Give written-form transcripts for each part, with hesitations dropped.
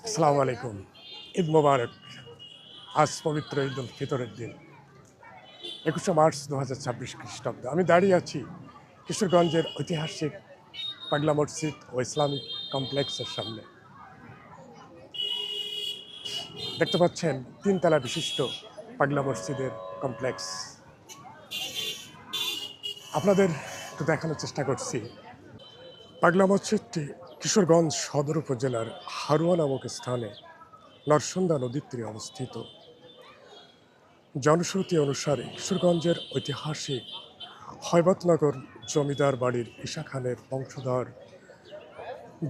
আসসালামু আলাইকুম। ঈদ মোবারক। আজ পবিত্র ঈদ উল ফিতরের দিন 21শে মার্চ 2026 খ্রিস্টাব্দ। আমি দাঁড়িয়ে আছি কিশোরগঞ্জের ঐতিহাসিক পাগলা মসজিদ ও ইসলামিক কমপ্লেক্সের সামনে। দেখতে পাচ্ছেন তিনতলা বিশিষ্ট পাগলা মসজিদের কমপ্লেক্স। আপনাদের একটু দেখানোর চেষ্টা করছি। পাগলা মসজিদটি কিশোরগঞ্জ সদর উপজেলার হারুয়া নামক স্থানে নরসুন্দা নদীর তীরে অবস্থিত। জনশ্রুতি অনুসারে কিশোরগঞ্জের ঐতিহাসিক হৈবতনগর জমিদার বাড়ির ঈশা খানের বংশধর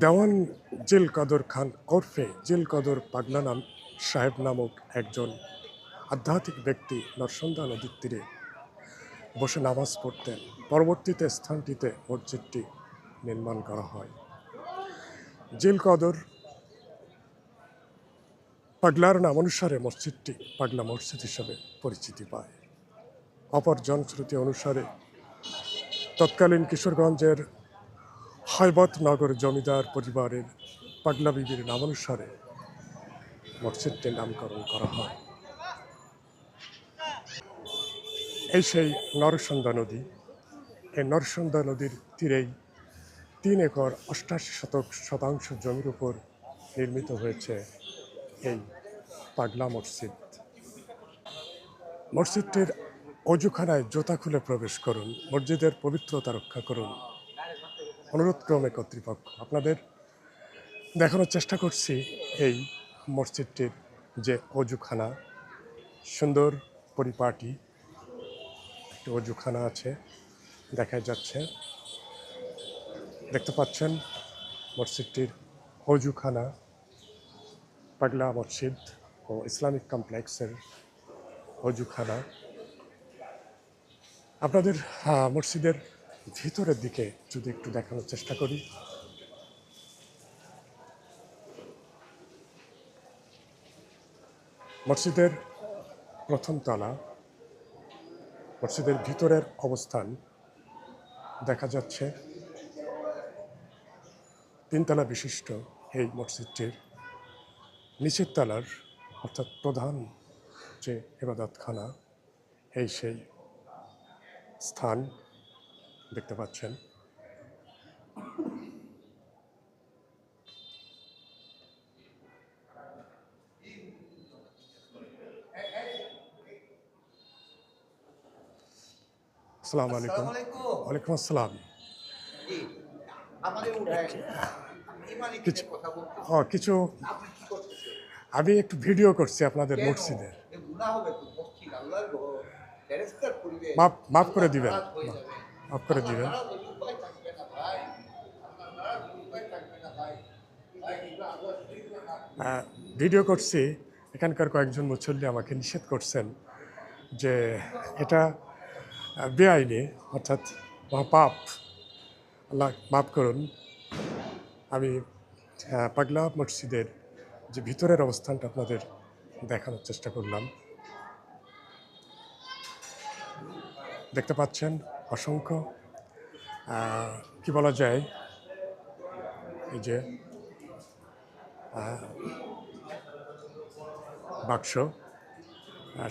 দেওয়ান জিল কদর খান ওরফে জিল কদর পাগলা নাম সাহেব নামক একজন আধ্যাত্মিক ব্যক্তি নরসুন্দা নদীর তীরে বসে নামাজ পড়তেন। পরবর্তীতে স্থানটিতে মসজিদটি নির্মাণ করা হয়। জিল কদর পাগলার নাম অনুসারে মসজিদটি পাগলা মসজিদ হিসেবে পরিচিতি পায়। অপর জনশ্রুতি অনুসারে তৎকালীন কিশোরগঞ্জের হৈবতনগর জমিদার পরিবারের পাগলা বিবির নামানুসারে মসজিদটির নামকরণ করা হয়। এই সেই নরসুন্দা নদী। এই নরসুন্দা নদীর তীরেই 3 একর 88 শতাংশ জমির উপর নির্মিত হয়েছে এই পাগলা মসজিদ। মসজিদটির অজুখানায় জুতা খুলে প্রবেশ করুন, মসজিদের পবিত্রতা রক্ষা করুন। অনুরোধক্রমে কর্তৃপক্ষ। আপনাদের দেখানোর চেষ্টা করছি এই মসজিদটির যে অজুখানা, সুন্দর পরিপাটি একটি অজুখানা আছে, দেখা যাচ্ছে। দেখতে পাচ্ছেন মসজিদটির অজুখানা, পাগলা মসজিদ ও ইসলামিক কমপ্লেক্সের অজুখানা। আপনাদের মসজিদের ভিতরের দিকে যদি একটু দেখানোর চেষ্টা করি। মসজিদের প্রথম তলা, মসজিদের ভিতরের অবস্থান দেখা যাচ্ছে। 3 তলা বিশিষ্ট এই মসজিদটির নিচের তলার অর্থাৎ প্রধান যে ইবাদতখানা, এই সেই স্থান দেখতে পাচ্ছেন। আসসালামু আলাইকুম। ওয়ালাইকুম আসসালাম। কিছু কিছু আমি একটু ভিডিও করছি আপনাদের মসজিদের। মাফ করে দিবেন, মাফ করে দিবেন। ভিডিও করছি, এখানকার কয়েকজন মুসল্লি আমাকে নিষেধ করছেন যে এটা বেআইনি, অর্থাৎ মহাপাপ, আল্লাহ মাফ করুন। আমি পাগলা মসজিদের যে ভিতরের অবস্থানটা আপনাদের দেখানোর চেষ্টা করলাম। দেখতে পাচ্ছেন অসংখ্য কি বলা যায়, এই যে বাক্স,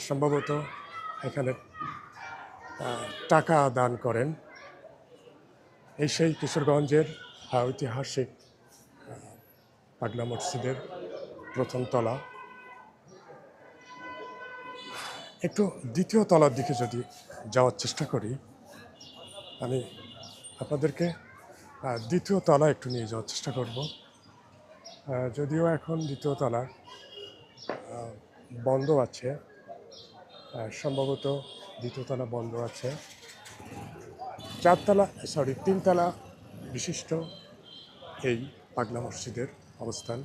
সম্ভবত এখানে টাকা দান করেন। এই সেই কিশোরগঞ্জের ঐতিহাসিক পাগলা মসজিদের প্রথম তলা। একটু দ্বিতীয় তলার দিকে যদি যাওয়ার চেষ্টা করি, আমি আপনাদেরকে দ্বিতীয় তলা একটু নিয়ে যাওয়ার চেষ্টা করব। যদিও এখন দ্বিতীয় তলা বন্ধ আছে, সম্ভবত দ্বিতীয় তলা বন্ধ আছে। 3 তলা বিশিষ্ট এই পাগলা মসজিদের অবস্থান।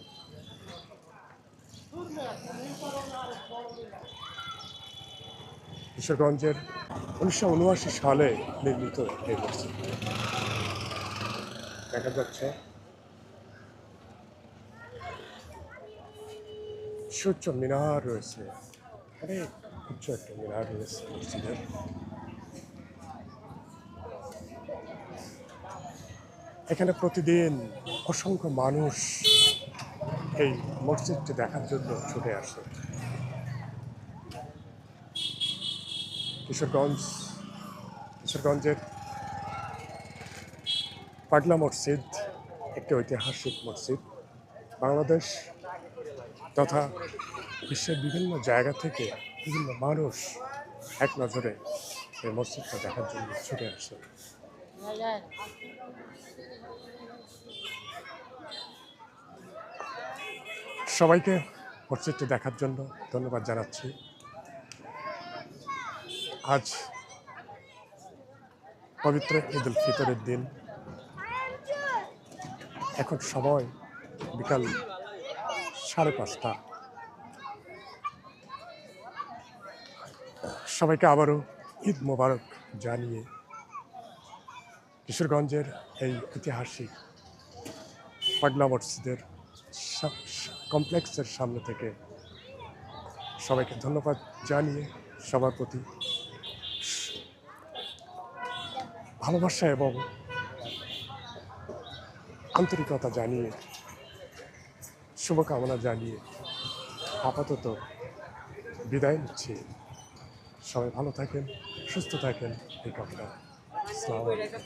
কিশোরগঞ্জের 1979 সালে নির্মিত এই মসজিদ দেখা যাচ্ছে। সুউচ্চ মিনার রয়েছে, অনেক উচ্চ একটা মিনার রয়েছে মসজিদের। এখানে প্রতিদিন অসংখ্য মানুষ এই মসজিদটি দেখার জন্য ছুটে আসে। কিশোরগঞ্জের পাগলা মসজিদ একটি ঐতিহাসিক মসজিদ। বাংলাদেশ তথা বিশ্বের বিভিন্ন জায়গা থেকে বিভিন্ন মানুষ এক নজরে এই মসজিদটা দেখার জন্য ছুটে আসে। সবাইকে মসজিদটি দেখার জন্য ধন্যবাদ জানাচ্ছি। আজ পবিত্র ঈদ উল ফিতরের দিন। এখন সময় বিকাল 5:30। সবাইকে আবারও ঈদ মোবারক জানিয়ে কিশোরগঞ্জের এই ঐতিহাসিক পাগলা মসজিদের কমপ্লেক্সের সামনে থেকে সবাইকে ধন্যবাদ জানিয়ে সবার প্রতি ভালোবাসা এবং আন্তরিকতা জানিয়ে শুভকামনা জানিয়ে আপাতত বিদায় নিচ্ছি। সবাই ভালো থাকেন, সুস্থ থাকেন এই কামনা। আসসালামু আলাইকুম।